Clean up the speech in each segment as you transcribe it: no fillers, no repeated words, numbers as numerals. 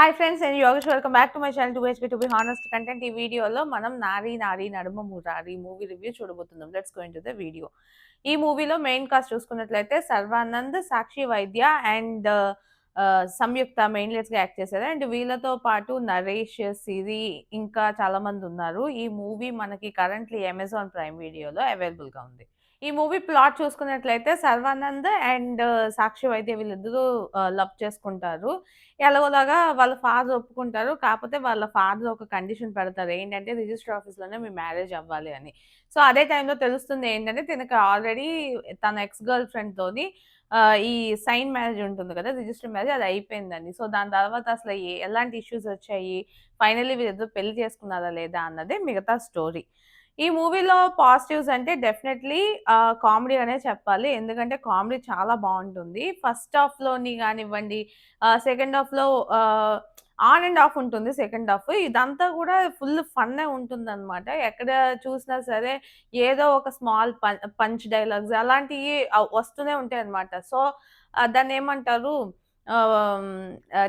Hi friends, నేను Yogesh. Welcome back to my channel 2HP to be honest content. ఈ వీడియోలో మనం నారీ నారీ నడుమ మురారి మూవీ రివ్యూ చూడబోతున్నాం. Let's go into the video. ఈ మూవీలో మెయిన్ కాస్ట్ చూసుకున్నట్లయితే సర్వానంద్, సాక్షి వైద్య అండ్ సంయుక్త మెయిన్ లీడ్స్ గా యాక్ట్ చేశారు. అండ్ వీళ్ళతో పాటు నరేష్, సిరి ఇంకా చాలా మంది ఉన్నారు. ఈ మూవీ మనకి కరెంట్లీ అమెజాన్ ప్రైమ్ వీడియోలో అవైలబుల్ గా ఉంది. ఈ మూవీ ప్లాట్ చూసుకున్నట్లయితే సర్వానంద్ అండ్ సాక్షి వైద్య వీళ్ళిద్దరూ లవ్ చేసుకుంటారు. ఎలాగోలాగా వాళ్ళ ఫాదర్ ఒప్పుకుంటారు. కాపోతే వాళ్ళ ఫాదర్ ఒక కండిషన్ పెడతారు. ఏంటంటే రిజిస్టర్ ఆఫీస్‌లోనే మీ మ్యారేజ్ అవ్వాలి అని. సో, అదే టైంలో తెలుస్తుంది ఏంటంటే తినకి ఆల్రెడీ తన ఎక్స్ గర్ల్ ఫ్రెండ్‌తోని ఈ సైన్ మ్యారేజ్ ఉంటుంది కదా! రిజిస్టర్ మ్యారేజ్ అది అయిపోయిందని. సో, దాని తర్వాత అసలు ఎలాంటి ఇష్యూస్ వచ్చాయి? ఫైనల్లీ వీళ్ళిద్దరూ పెళ్లి చేసుకున్నారా లేదా అన్నదే మిగతా స్టోరీ. ఈ మూవీలో పాజిటివ్స్ అంటే డెఫినెట్‌లీ కామెడీ అనే చెప్పాలి. ఎందుకంటే కామెడీ చాలా బావుంటుంది. ఫస్ట్ హాఫ్‌లోని గానివ్వండి, సెకండ్ హాఫ్‌లో ఆహ్, ఆన్ అండ్ ఆఫ్ ఉంటుంది సెకండ్ హాఫ్. ఇదంతా కూడా ఫుల్ ఫన్నే ఉంటుందనమాట. ఎక్కడ చూసినా సరే ఏదో ఒక స్మాల్ పంచ్ డైలాగ్స్ అలాంటియి వస్తూనే ఉంటాయన్నమాట. సో, దాన్నేమంటారు ఆహ్,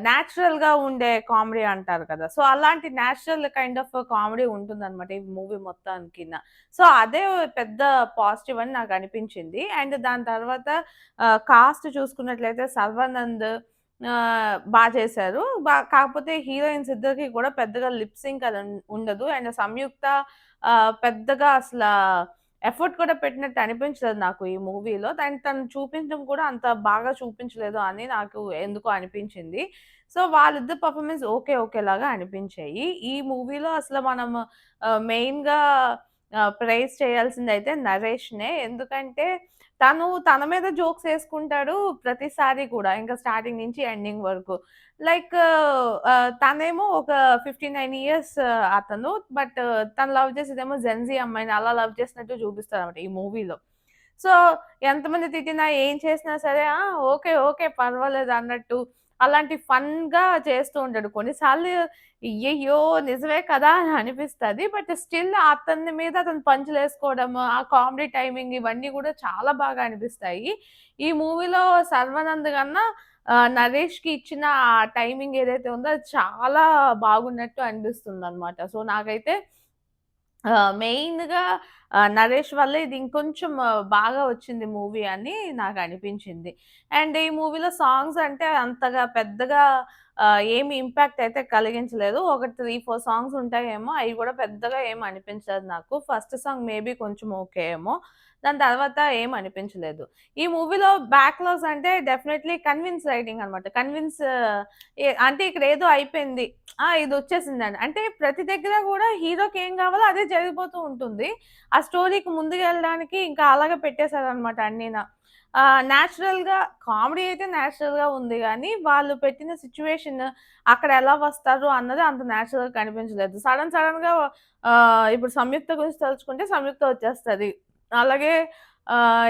నేచురల్‌గా ఉండే కామెడీ అంటారు కదా! సో, అలాంటి నేచురల్ కైండ్ ఆఫ్ కామెడీ ఉంటుందనమాట ఈ మూవీ మొత్తానికిన. సో, అదే పెద్ద పాజిటివ్ అని నాకనిపించింది. అండ్ దాని తర్వాత కాస్ట్ చూసుకున్నట్లయితే 'సర్వానంద్' చేశారు. కాకపోతే హీరోయిన్స్ ఇద్దరికి కూడా పెద్దగా లిప్ సింక్ అది ఉండదు. అండ్ సంయుక్త పెద్దగా ఎఫర్ట్ కూడా పెట్టినట్టు అనిపించలేదు నాకు ఈ మూవీలో. తను చూపించడం కూడా అంత బాగా చూపించలేదు అని నాకు ఎందుకో అనిపించింది. సో, వాళ్ళిద్దరి పెర్ఫార్మన్స్ ఓకేలాగా అనిపించాయి. ఈ మూవీలో అసలు మనం మెయిన్‌గా ప్రైజ్ చేయాల్సిందైతే నరేష్‌నే. ఎందుకంటే తన మీద జోక్స్ యేసుకుంటాడు ప్రతిసారి కూడా. ఇంకా స్టార్టింగ్ నుంచి ఎండింగ్ వరకు. లైక్ తనేమో ఒక 59 ఇయర్స్ అతను. బట్ తను లవ్ చేసేదేమో జెన్‌జీ అమ్మాయిని. అలా లవ్ చేసినట్టు చూపిస్తారన్నమాట ఈ మూవీలో. సో, ఎంతమంది తిట్టినా, ఏం చేసినా సరే ఓకే పర్వాలేదు అన్నట్టు అలాంటి ఫన్‌గా చేస్తూ ఉంటాడు. కొన్నిసార్లు అయ్యయ్యో! నిజమే కదా! అని అనిపిస్తది. బట్ స్టిల్ అతని మీద అతను పంచులేసుకోవడము, ఆ కామెడీ టైమింగ్ ఇవన్నీ గూడా చాలా బాగా అనిపిస్తాయి. ఈ మూవీలో 'సర్వానంద్' కన్నా నరేష్‌కి ఇచ్చిన ఆ టైమింగ్ ఏదైతే ఉందో అది చాలా బాగున్నట్టు అనిపిస్తుందనమాట. సో, నాకైతే మెయిన్‌గా నరేష్ వల్లే ఇది ఇంకొంచెం బాగా వచ్చింది మూవీ అని నాకనిపించింది. అండ్ ఈ మూవీలో సాంగ్స్ అంటే అంతగా పెద్దగా ఏమి ఇంపాక్ట్ అయితే కలిగించలేదు. ఒక 3, 4 సాంగ్స్ ఉంటాయేమో. అయి గూడా పెద్దగా ఏమి అనిపించలేదు నాకు. ఫస్ట్ సాంగ్ మేబీ కొంచెం ఓకే ఏమో. దాని తర్వాత ఏం అనిపించలేదు. ఈ మూవీలో బ్యాక్‌లాగ్స్ అంటే డెఫినైట్‌లీ కన్విన్స్ రైటింగ్ అనమాట. అంటే ఇక్కడ ఏదో అయిపోయింది. ఇదొచ్చేసిందని. అంటే ప్రతి దగ్గర గూడా హీరోకి ఏం గావాలో అదే జరిగిపోతూ ఉంటుంది. ఆ స్టోరీకి ముందుకెళ్ళడానికి ఇంకా అలాగే పెట్టేసారనమాట అన్నీన. నేచురల్‌గా కామెడీ అయితే నేచురల్‌గా ఉంది గానీ, వాళ్ళు పెట్టిన సిట్యుయేషన్ అక్కడ ఎలా వస్తారు అన్నది అంత నేచురల్‌గా కనిపించలేదు. సడెన్‌గా ఇప్పుడు సంయుక్త గురించి తలుచుకుంటే సంయుక్త వచ్చేస్తది. అలాగే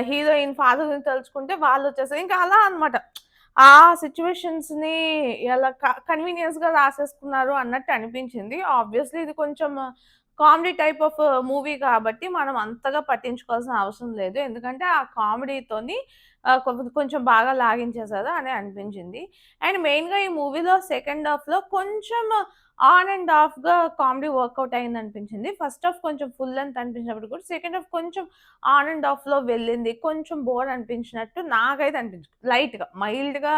హీరోయిన్ ఫాదర్ గురించి తలుచుకుంటే వాళ్ళొచ్చేస్తరు. ఇంకా అలా అన్నమాట. ఆ సిట్యుయేషన్స్‌ని ఎలా కన్వీనియన్స్‌గా రాసేసుకున్నారు అన్నట్టు అనిపించింది. ఆబ్వియస్‌లీ ఇది కొంచెం కామెడీ టైప్ ఆఫ్ మూవీ కాబట్టి మనం అంతగా పట్టించుకోవాల్సిన అవసరం లేదు. ఎందుకంటే ఆ కామెడీతోని కొంచెం బాగా లాగించేశారు అని అనిపించింది. అండ్ మెయిన్‌గా ఈ మూవీలో సెకండ్ హాఫ్‌లో కొంచెం ఆన్ అండ్ ఆఫ్‌గా కామెడీ వర్కౌట్ అయిందనిపించింది. ఫస్ట్ హాఫ్ కొంచెం ఫుల్ లెంగ్త్ అనిపించినప్పుడు కూడా సెకండ్ హాఫ్ కొంచెం ఆన్ అండ్ ఆఫ్‌లో వెళ్ళింది. కొంచెం బోర్ అనిపించినట్టు నాకైతే అనిపించింది. లైట్‌గా, మైల్డ్‌గా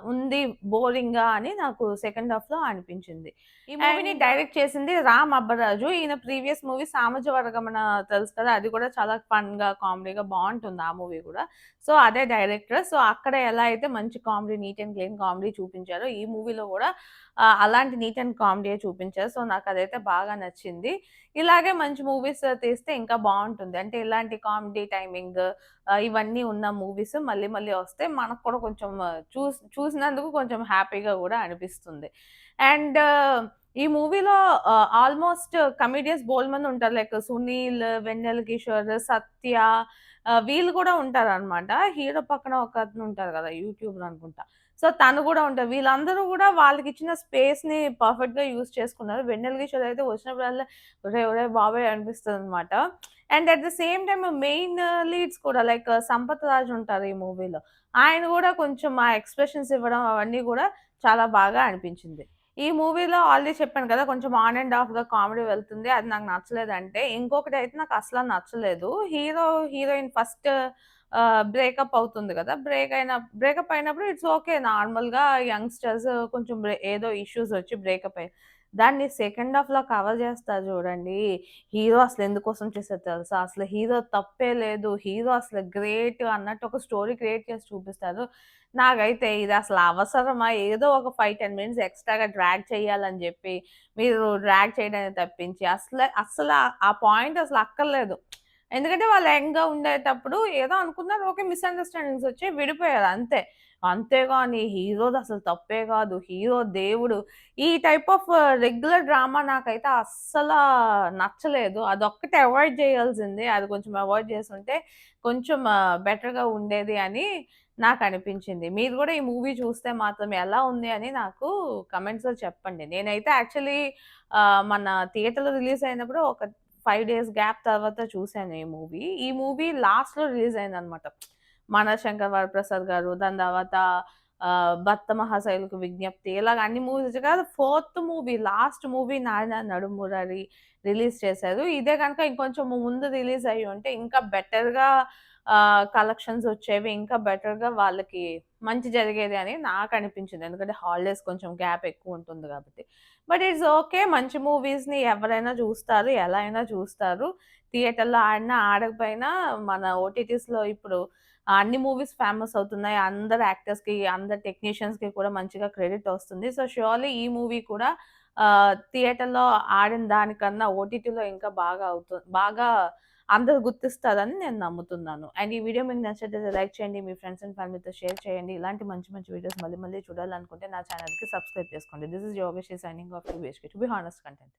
ఉంది బోరింగ్‌గా అని నాకు సెకండ్ హాఫ్‌లో అనిపించింది. ఈ మూవీని డైరెక్ట్ చేసింది రామ్ అబ్బరాజు. ఈయన ప్రీవియస్ మూవీ 'సామజవరగమన' తెలుసు కదా! అది కూడా చాలా ఫన్‌గా, కామెడీగా బావుంటుంది ఆ మూవీ కూడా. సో, అదే డైరెక్టర్. సో, అక్కడ ఎలా అయితే మంచి comedy, neat and clean comedy చూపించారో, ఈ మూవీలో కూడా అలాంటి నీట్ అండ్ కామెడీయే చూపించారు. సో, నాకదైతే బాగా నచ్చింది. ఇలాగే మంచి మూవీస్ తీస్తే ఇంకా బావుంటుంది. అంటే ఇలాంటి కామెడీ టైమింగ్ ఇవన్నీ ఉన్న మూవీస్ మళ్ళీ మళ్ళీ వస్తే మనకు కూడా కొంచెం చూసినందుకు కొంచెం హ్యాపీగా గూడా అనిపిస్తుంది. అండ్ ఈ మూవీలో ఆల్‌మోస్ట్ కమెడియన్స్ బోలెడుమంది ఉంటారు. లైక్ 'సునీల్', 'వెన్నెల కిషోర్', 'సత్య' వీళ్ళు కూడా ఉంటారనమాట. హీరో పక్కన ఒకతను ఉంటారు గదా! యూట్యూబర్ అనుకుంటా. సో, తను గూడా ఉంటది. వీళ్ళందరూ గూడా వాళ్ళకిచ్చిన స్పేస్‌ని పర్ఫెక్ట్‌గా యూజ్ చేసుకున్నారు. వెన్నెల కిషోర్ అయితే వచ్చినప్పుడల్లా ఒరేయ్! ఒరేయ్! బాబోయ్! అనిపిస్తదనమాట. And at the same time main leads కూడా లైక్ సంపత్ రాజ్ ఉంటారు ఈ మూవీలో. ఆయన గూడా కొంచెం ఆ ఎక్స్‌ప్రెషన్స్ ఇవ్వడం అవన్నీ గూడా చాలా బాగా అనిపించింది. ఈ మూవీలో ఆల్రెడీ చెప్పాను కదా! కొంచెం ఆన్ అండ్ ఆఫ్‌గా కామెడీ వెళ్తుంది. అది నాకు నచ్చలేదంటే, ఇంకొకటైతే నాకు అసల నచ్చలేదు. హీరోయిన్ ఫస్ట్ బ్రేకప్ అవుతుంది గదా! బ్రేకప్ అయినప్పుడు ఇట్స్ ఓకే. నార్మల్‌గా యంగ్‌స్టర్స్ కొంచెం ఏదో ఇష్యూస్ వచ్చి బ్రేకప్ అయ్యారు. దాన్ని సెకండ్ హాఫ్‌లో కవర్ చేస్తారు చూడండి. హీరో అసలు ఎందుకోసం చేసాడో తెలుసా? అసలు హీరో తప్పే లేదు. హీరో అసలు గ్రేట్ అన్నట్టు ఒక స్టోరీ క్రియేట్ చేసి చూపిస్తారు. నాకైతే ఇది అసలు అవసరమా? ఏదో ఒక 5, 10 మినిట్స్ ఎక్స్‌ట్రాగా డ్రాగ్ చేయాలని జెప్పి, మీరు డ్రాగ్ చేయడాన్ని తప్పించి అస్సల ఆ పాయింట్ అసలు అక్కర్లేదు. ఎందుకంటే వాళ్ళు యంగ్‌గా ఉండేటప్పుడు ఏదో అనుకున్నారు. ఓకే. మిస్‌అండర్‌స్టాండింగ్స్ వచ్చాయి. విడిపోయారు అంతే. అంతేగాని హీరోదసలు తప్పే గాదు. హీరో దేవుడు. ఈ టైప్ ఆఫ్ రెగ్యులర్ డ్రామా నాకైతే అస్సలా నచ్చలేదు. అదొక్కటి అవాయిడ్ చేయాల్సింది. అది కొంచెం అవాయిడ్ చేసుంటే కొంచెం బెటర్‌గా ఉండేది అని నాకనిపించింది. మీరు గూడా ఈ మూవీ చూస్తే మాత్రం ఎలా ఉంది అని నాకు కామెంట్స్‌లో చెప్పండి. నేనైతే యాక్చువల్లీ మన థియేటర్‌లో రిలీజ్ అయినప్పుడు ఒక 5 డేస్ గ్యాప్ తర్వాత చూసాను ఈ మూవీ. ఈ మూవీ లాస్ట్‌లో రిలీజ్ అయిందనమాట. మన శంకర్ వరప్రసాద్ గారు, దాని తర్వాత 'భక్త మహాశైలకు విజ్ఞప్తి' ఇలాగ అన్ని మూవీస్ వచ్చాయి కదా! ఫోర్త్ మూవీ, లాస్ట్ మూవీ 'నాయన నడుమురారి' రిలీజ్ చేశారు. ఇదే గనుక ఇంకొంచెం ముందు రిలీజ్ అయ్యుంటే ఇంకా బెటర్‌గా కలెక్షన్స్ వచ్చేవి. ఇంకా బెటర్‌గా వాళ్ళకి మంచి జరిగేది అని నాకనిపించింది. ఎందుకంటే హాలిడేస్ కొంచెం గ్యాప్ ఎక్కువుంటుంది గాబట్టి. But it's okay. మంచి మూవీస్‌ని ఎవరైనా చూస్తారు. ఎలా అయినా చూస్తారు. థియేటర్‌లో ఆడినా, ఆడకపోయినా మన ఓటీటీస్‌లో ఇప్పుడు అన్ని మూవీస్ ఫేమస్ అవుతున్నాయి. అందరు యాక్టర్స్‌కి, అందరు టెక్నీషియన్స్‌కి కూడా మంచిగా క్రెడిట్ వస్తుంది. సో, ష్యూర్‌లీ ఈ మూవీ కూడా థియేటర్‌లో ఆడిన దానికన్నా ఓటీటీలో ఇంకా బాగా అందరూ గుర్తిస్తారని నేను నమ్ముతున్నాను. అండ్ ఈ వీడియో మీకు నచ్చినట్లయితే లైక్ చేయండి. మీ ఫ్రెండ్స్ అండ్ ఫ్యామిలీతో షేర్ చేయండి. ఇలాంటి మంచి మంచి వీడియోస్ మళ్ళీ మళ్ళీ చూడాలనుకుంటే నా ఛానెల్‌కి సబ్స్క్రైబ్ చేసుకోండి. This is Yogesh signing off to be honest content.